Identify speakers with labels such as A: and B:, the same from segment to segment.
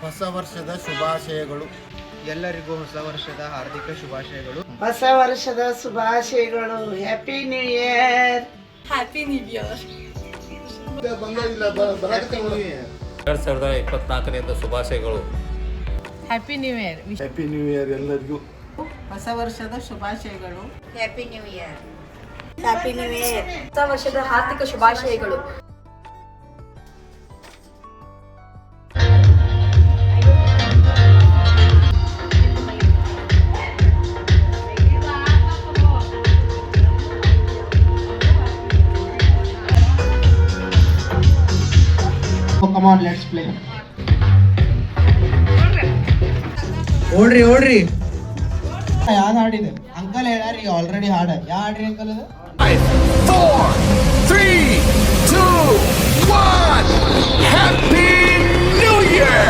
A: ಹೊಸ ವರ್ಷದ ಶುಭಾಶಯಗಳು.
B: ಎಲ್ಲರಿಗೂ ಹೊಸ ವರ್ಷದ ಹಾರ್ದಿಕ ಶುಭಾಶಯಗಳು.
C: ಹೊಸ ವರ್ಷದ ಶುಭಾಶಯಗಳು. Happy new year.
D: Happy new year.
E: 2024 ಶುಭಾಶಯಗಳು.
D: Happy new year.
A: Happy new year ಎಲ್ಲರಿಗೂ.
C: ಹೊಸ ವರ್ಷದ ಶುಭಾಶಯಗಳು.
D: Happy new year.
F: Happy new year. ಹೊಸ ವರ್ಷದ ಹಾರ್ದಿಕ ಶುಭಾಶಯಗಳು.
B: Come on, let's play. ಓಡ್ರಿ ಯಾವ್ದು ಹಾಡಿದೆ ಅಂಕಲ್ ಹೇಳಾರಿ ಆಲ್ರೆಡಿ ಹಾಡ ಯಾವ ಹಾಡ್ರಿ ಅಂಕಲ್ ಅದು
G: 4, 3, 2, 1. Happy New Year!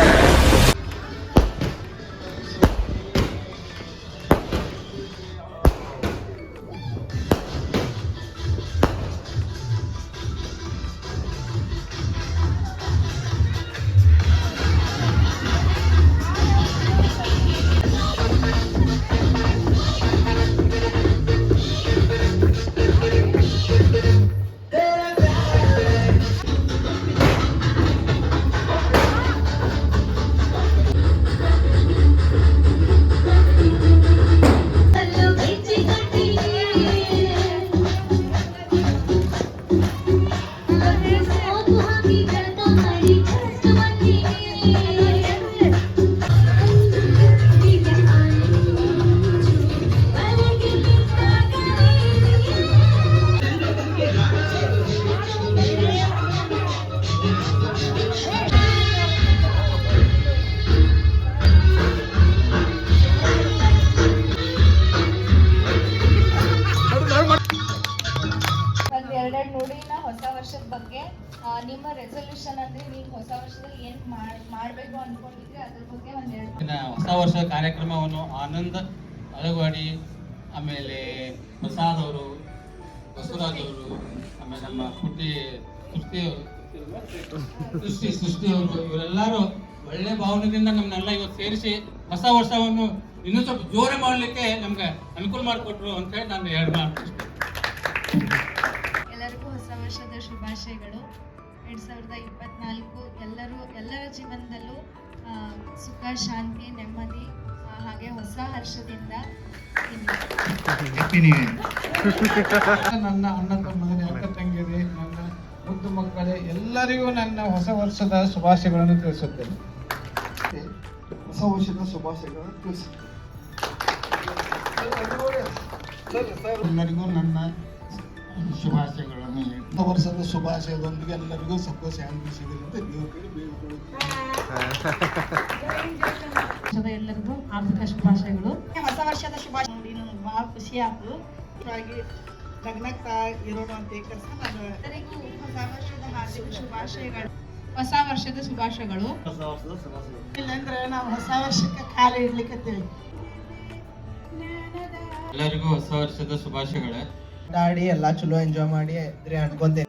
F: ಎರಡೆರಡು ನೋಡಿ ನಾ ಹೊಸ ವರ್ಷದ ಬಗ್ಗೆ ನಿಮ್ಮ ರೆಸಲ್ಯೂಷನ್ ಅಂದ್ರೆ ನೀವು ಹೊಸ ವರ್ಷದಲ್ಲಿ ಏನ್ ಮಾಡ್ಬೇಕು ಅನ್ಕೊಂಡಿದ್ರಿ ಅದ್ರ ಬಗ್ಗೆ ಒಂದೆರಡು.
H: ಹೊಸ ವರ್ಷದ ಕಾರ್ಯಕ್ರಮವನ್ನು ಆನಂದ ಅಳಗವಾಡಿ, ಆಮೇಲೆ ಪ್ರಸಾದ್ ಅವರು, ಬಸವರಾಜ್ ಅವರು, ಆಮೇಲೆ ನಮ್ಮ ಸೃಷ್ಟಿ ಅವರು ಇವರೆಲ್ಲರೂ ಒಳ್ಳೆ ಭಾವನೆಯಿಂದ ನಮ್ಮನ್ನೆಲ್ಲ ಇವತ್ತು ಸೇರಿಸಿ ಹೊಸ ವರ್ಷವನ್ನು ಇನ್ನೂ ಸ್ವಲ್ಪ ಜೋರು ಮಾಡಲಿಕ್ಕೆ ನಮ್ಗೆ ಅನುಕೂಲ ಮಾಡಿಕೊಟ್ರು ಅಂತ ಹೇಳಿ ನಾನು ಎರಡು ಮಾಡ್ತೀನಿ.
F: ಎಲ್ಲರಿಗೂ ಹೊಸ ವರ್ಷದ ಶುಭಾಶಯಗಳು. 2024 ಎಲ್ಲರ ಜೀವನದಲ್ಲೂ ಸುಖ, ಶಾಂತಿ, ನೆಮ್ಮದಿ ಹಾಗೆ ಹೊಸ ಹರ್ಷದಿಂದ
B: ನನ್ನ ಅಣ್ಣ ತಮ್ಮದರೆ, ಅಕ್ಕ ತಂಗಿಯರೇ, ನನ್ನ ಮುದ್ದು ಮಕ್ಕಳೇ ಎಲ್ಲರಿಗೂ ನನ್ನ ಹೊಸ ವರ್ಷದ ಶುಭಾಶಯಗಳನ್ನು ತಿಳಿಸುತ್ತೇನೆ.
A: ಹೊಸ ವರ್ಷದ ಶುಭಾಶಯಗಳು ತಿಳಿಸಿ.
B: ಎಲ್ಲರಿಗೂ ನನ್ನ ಶುಭಾಶಯಗಳನ್ನು. ಹೊಸ ವರ್ಷದ ಶುಭಾಶಯದೊಂದಿಗೆ ಎಲ್ಲರಿಗೂ ಸುಖ ಶಾಂತಿ ಸಿಗಲಿ ಅಂತ ದೇವರಿಗೆ ಬೇಡಿಕೊಳ್ಳುತ್ತೇನೆ.
F: ಎಲ್ಲರಿಗೂ ಆರ್ಥಿಕ ಶುಭಾಶಯಗಳು.
C: ಹೊಸ ವರ್ಷದ ಶುಭಾಶಯ ನೋಡಿ ನನಗೆ ಭಾಳ ಖುಷಿ ಆಯ್ತು. ಲಗ್ನಕ್ಕ ಇರೋಣ ಅಂತ ಎಲ್ಲರಿಗೂ ಹೊಸ ವರ್ಷದ ಹಾರ್ದಿಕ ಶುಭಾಶಯಗಳು.
F: ಹೊಸ ವರ್ಷದ ಶುಭಾಶಯಗಳು.
C: ಇಲ್ಲಂದ್ರೆ ನಾವು ಹೊಸ ವರ್ಷಕ್ಕೆ ಕಾಲ ಇಡ್ಲಿಕ್ಕೆ
H: ಎಲ್ಲರಿಗೂ ಹೊಸ ವರ್ಷದ ಶುಭಾಶಯಗಳೇ.
B: ಆಡಿ ಎಲ್ಲ ಚಲೋ ಎಂಜಾಯ್ ಮಾಡಿ ಅನ್ಕೊಂತೇನೆ.